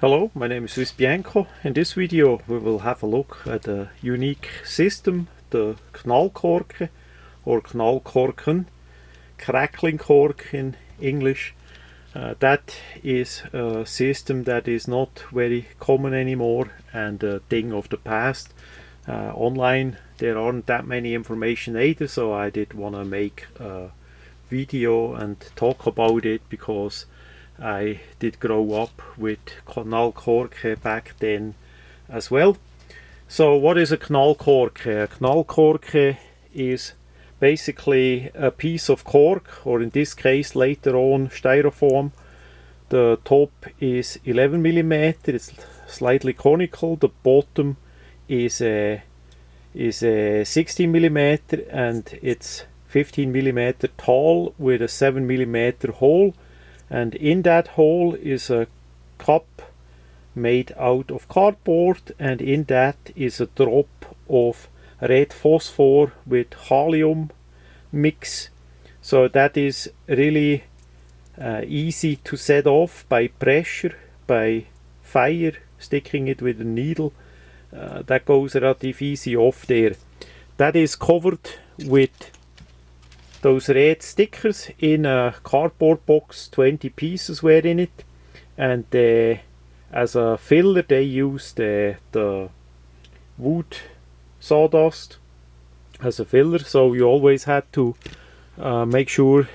Hello, my name is Swiss Bianco. In this video we will have a look at a unique system, the knallkorke or knallkorken, crackling cork in English. That is a system that is not very common anymore and a thing of the past. Online there aren't that many information either, so I did want to make a video and talk about it because I did grow up with knallkorke back then as well. So what is a knallkorke? A knallkorke is basically a piece of cork, or in this case later on styrofoam. The top is 11 millimeter. It's slightly conical. The bottom is a 16 millimeter and it's 15 millimeter tall with a 7 millimeter hole. And in that hole is a cup made out of cardboard, and in that is a drop of red phosphor with helium mix. So that is really easy to set off by pressure, by fire, sticking it with a needle. That goes relatively easy off there. That is covered with those red stickers in a cardboard box. 20 pieces were in it, and as a filler they used the wood sawdust as a filler. So you always had to make sure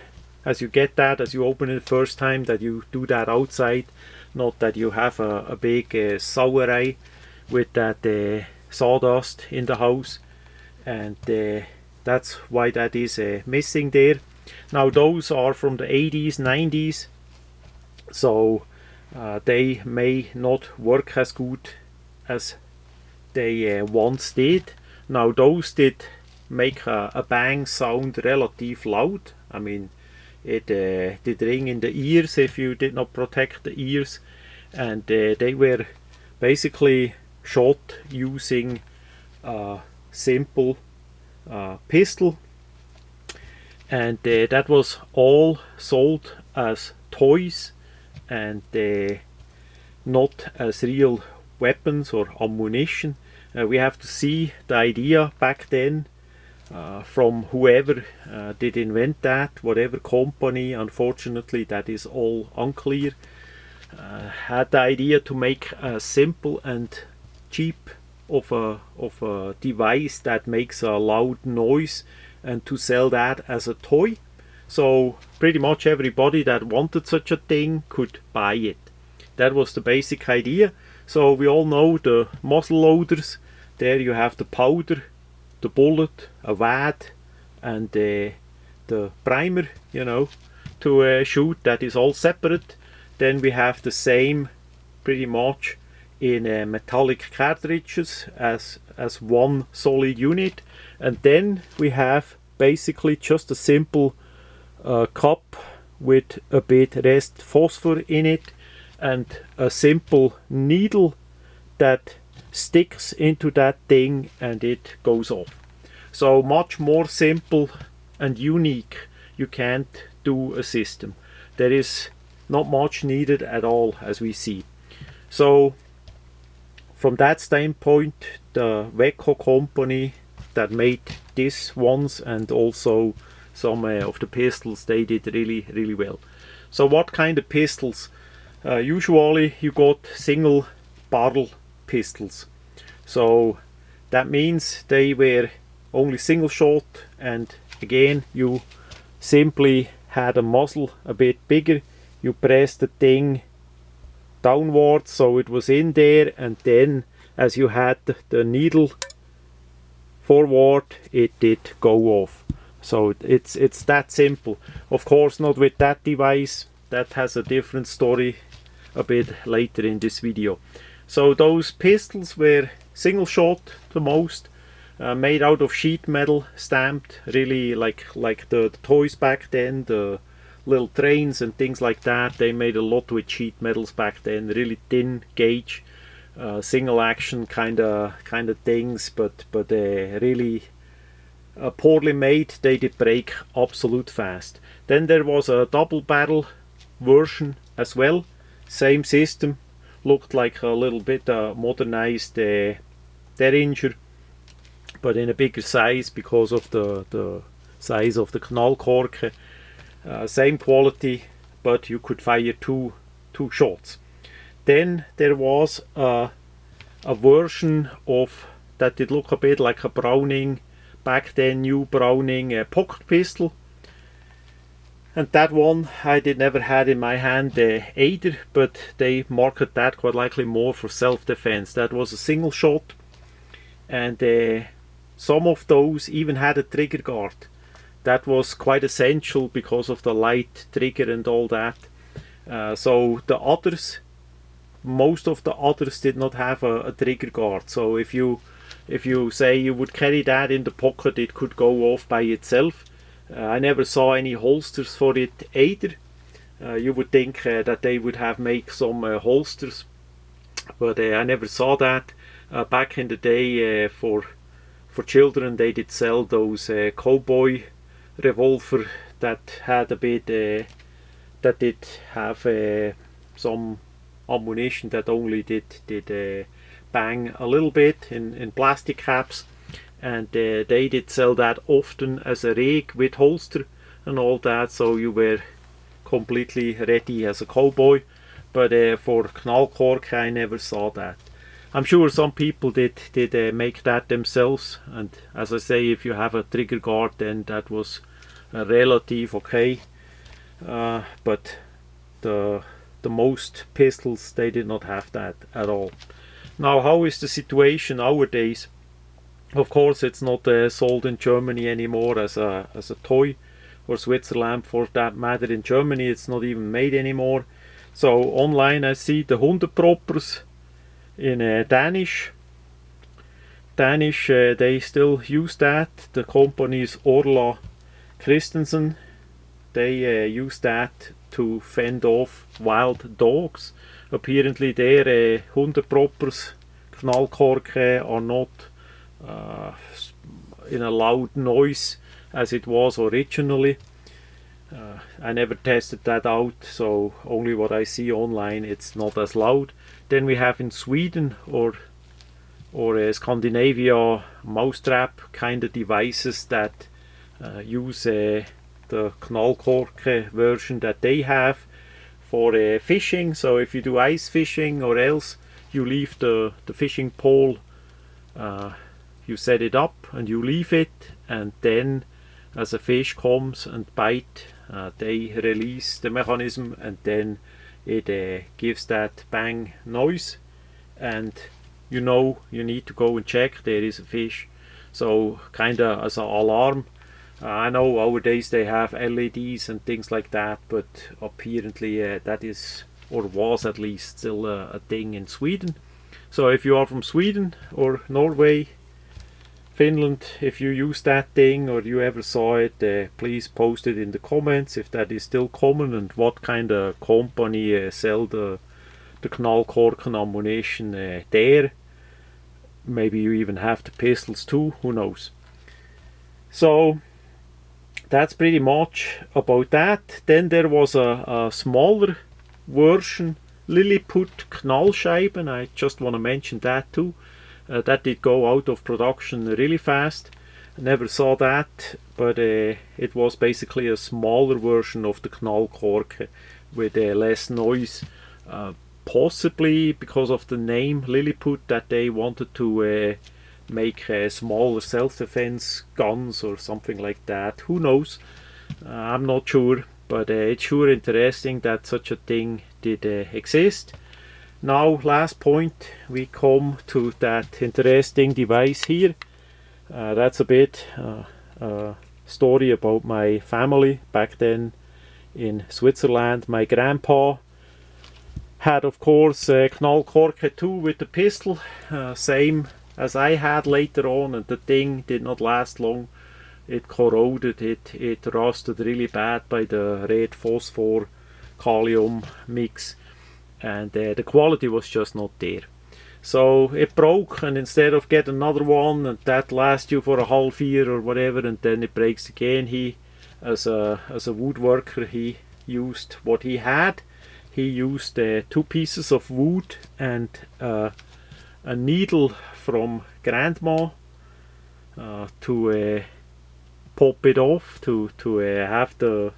as you get that, as you open it the first time, that you do that outside, not that you have a big sauerei with that sawdust in the house, and that's why that is missing there. Now those are from the 80s, 90s, so they may not work as good as they once did. Now those did make a bang sound relatively loud. I mean, it did ring in the ears if you did not protect the ears, and they were basically shot using a simple pistol, and that was all sold as toys and not as real weapons or ammunition. We have to see the idea back then from whoever did invent that, whatever company. Unfortunately that is all unclear. Had the idea to make a simple and cheap of a device that makes a loud noise and to sell that as a toy. So pretty much everybody that wanted such a thing could buy it. That was the basic idea. So we all know the muzzle loaders. There you have the powder, the bullet, a wad, and the primer, you know, to shoot. That is all separate. Then we have the same pretty much in metallic cartridges as one solid unit, and then we have basically just a simple cup with a bit rest phosphor in it and a simple needle that sticks into that thing and it goes off. So much more simple and unique you can't do a system. There is not much needed at all, as we see. So from that standpoint, the Weco company that made these ones and also some of the pistols, they did really well. So what kind of pistols? Usually you got single barrel pistols. So that means they were only single shot, and again you simply had a muzzle a bit bigger. You pressed the thing downwards so it was in there, and then as you had the needle forward it did go off. So it's that simple. Of course not with that device. That has a different story a bit later in this video. So those pistols were single shot the most, made out of sheet metal, stamped, really like the toys back then, the little trains and things like that. They made a lot with sheet metals back then, really thin gauge, single action kind of things, but really poorly made. They did break absolute fast. Then there was a double barrel version as well, same system, looked like a little bit modernized Derringer, but in a bigger size because of the size of the knallkorke. Same quality, but you could fire two shots. Then there was a version of that did look a bit like a Browning, back then new Browning pocket pistol, and that one I did never had in my hand either, but they market that quite likely more for self-defense. That was a single shot, and some of those even had a trigger guard. That was quite essential because of the light trigger and all that. So the others, most of the others did not have a trigger guard. So if you say you would carry that in the pocket, it could go off by itself. I never saw any holsters for it either. You would think that they would have make some holsters, but I never saw that. Back in the day, for children, they did sell those cowboy revolver that had a bit that did have some ammunition that only did bang a little bit in plastic caps, and they did sell that often as a rig with holster and all that, so you were completely ready as a cowboy. But for knallkorke I never saw that. I'm sure some people did make that themselves, and as I say, if you have a trigger guard, then that was relative okay. But the most pistols, they did not have that at all. Now, how is the situation nowadays? Of course, it's not sold in Germany anymore as a toy, or Switzerland for that matter. In Germany, it's not even made anymore. So online, I see the Hundeproppers in Danish. They still use that. The company is Orla Christensen. They use that to fend off wild dogs. Apparently their Hundeproppers, knallkorke, are not in a loud noise as it was originally. I never tested that out, so only what I see online, it's not as loud. Then we have in Sweden or Scandinavia mousetrap kind of devices that use the knallkorke version that they have for fishing. So if you do ice fishing or else, you leave the fishing pole, you set it up and you leave it, and then as a fish comes and bite, they release the mechanism, and then it gives that bang noise, and you know you need to go and check there is a fish. So kinda as an alarm. I know nowadays they have LEDs and things like that, but apparently that is, or was at least, still a thing in Sweden. So if you are from Sweden or Norway, Finland, if you use that thing or you ever saw it, please post it in the comments if that is still common, and what kind of company sell the knallkorke ammunition there. Maybe you even have the pistols too, who knows. So that's pretty much about that. Then there was a smaller version, Lilliput Knallscheiben. I just want to mention that too. That did go out of production really fast. I never saw that, but it was basically a smaller version of the knallkorke with less noise. Possibly because of the name Lilliput, that they wanted to make smaller self-defense guns or something like that. Who knows? I'm not sure, but it's sure interesting that such a thing did exist. Now, last point, we come to that interesting device here. That's a bit story about my family back then in Switzerland. My grandpa had, of course, knallkorke too with the pistol, same as I had later on, and the thing did not last long. It corroded, it rusted really bad by the red phosphor kalium mix, and the quality was just not there. So it broke, and instead of get another one and that lasts you for a half year or whatever, and then it breaks again, he as a woodworker, he used what he had. he used 2 pieces of wood and a needle from grandma to pop it off, to have the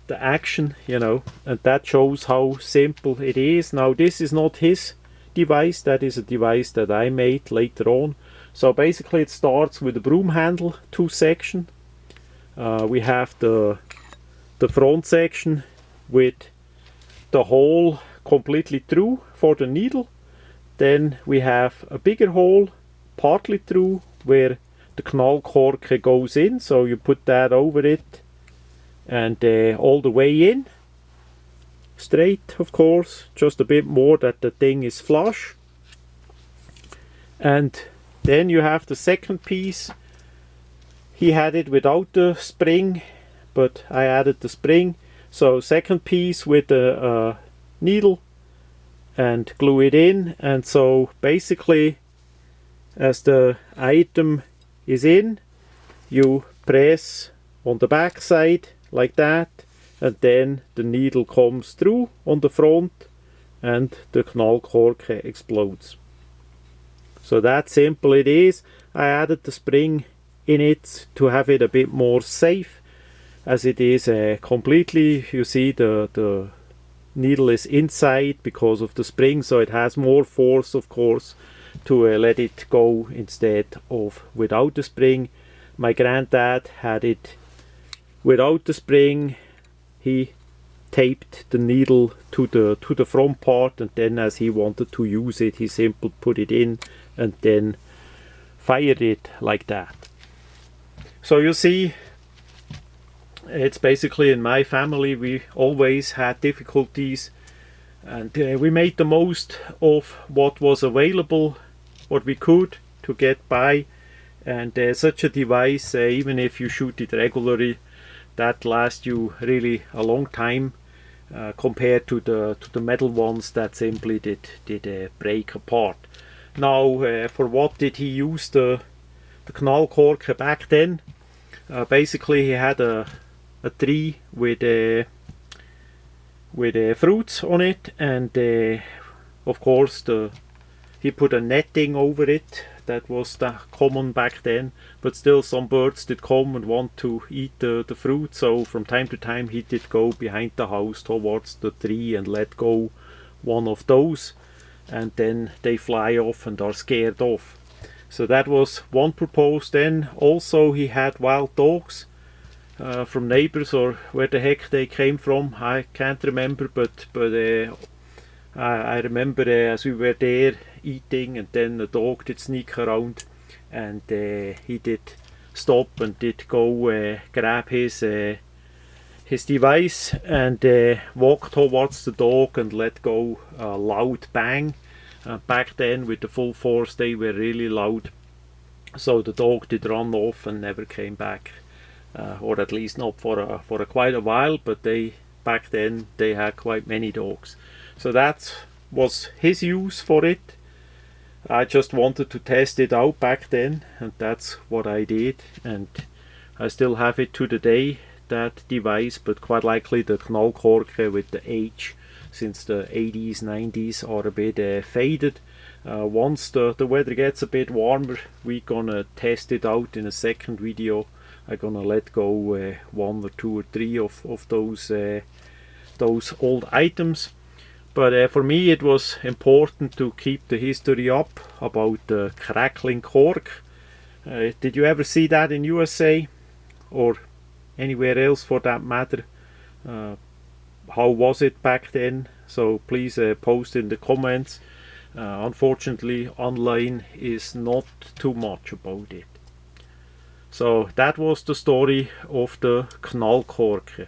action, you know, and that shows how simple it is. Now this is not his device, that is a device that I made later on. So basically it starts with a broom handle, 2 section. We have the front section with the hole completely through for the needle. Then we have a bigger hole partly through where the knallkorke goes in, so you put that over it and all the way in, straight of course, just a bit more that the thing is flush. And then you have the second piece. He had it without the spring, but I added the spring. So second piece with the needle and glue it in, and so basically as the item is in, you press on the back side like that, and then the needle comes through on the front and the knallkorke explodes. So that simple it is. I added the spring in it to have it a bit more safe, as it is completely, you see the needle is inside because of the spring, so it has more force of course to let it go instead of without the spring. My granddad had it without the spring. He taped the needle to the front part, and then as he wanted to use it, he simply put it in and then fired it like that. So you see, it's basically in my family we always had difficulties, and we made the most of what was available, what we could to get by. And such a device, even if you shoot it regularly, that lasts you really a long time compared to the metal ones that simply did break apart. Now for what did he use the knallkorke back then? Basically he had a tree with fruits on it, and of course he put a netting over it. That was the common back then, but still some birds did come and want to eat the fruit, so from time to time he did go behind the house towards the tree and let go one of those, and then they fly off and are scared off. So that was one purpose. Then also he had wild dogs from neighbors, or where the heck they came from, I can't remember, but I remember as we were there eating, and then the dog did sneak around, and he did stop and did go grab his device and walk towards the dog and let go a loud bang. Back then with the full force they were really loud, so the dog did run off and never came back, or at least not for quite a while. But back then they had quite many dogs. So that was his use for it. I just wanted to test it out back then, and that's what I did, and I still have it to the day, that device, but quite likely the knallkorke with the age, since the 80s, 90s are a bit faded. Once the weather gets a bit warmer, we're gonna test it out in a second video. I'm gonna let go 1 or 2 or 3 of those old items. But for me it was important to keep the history up about the crackling cork. Did you ever see that in USA or anywhere else for that matter? How was it back then? So please post in the comments. Unfortunately online is not too much about it. So that was the story of the knallkorke.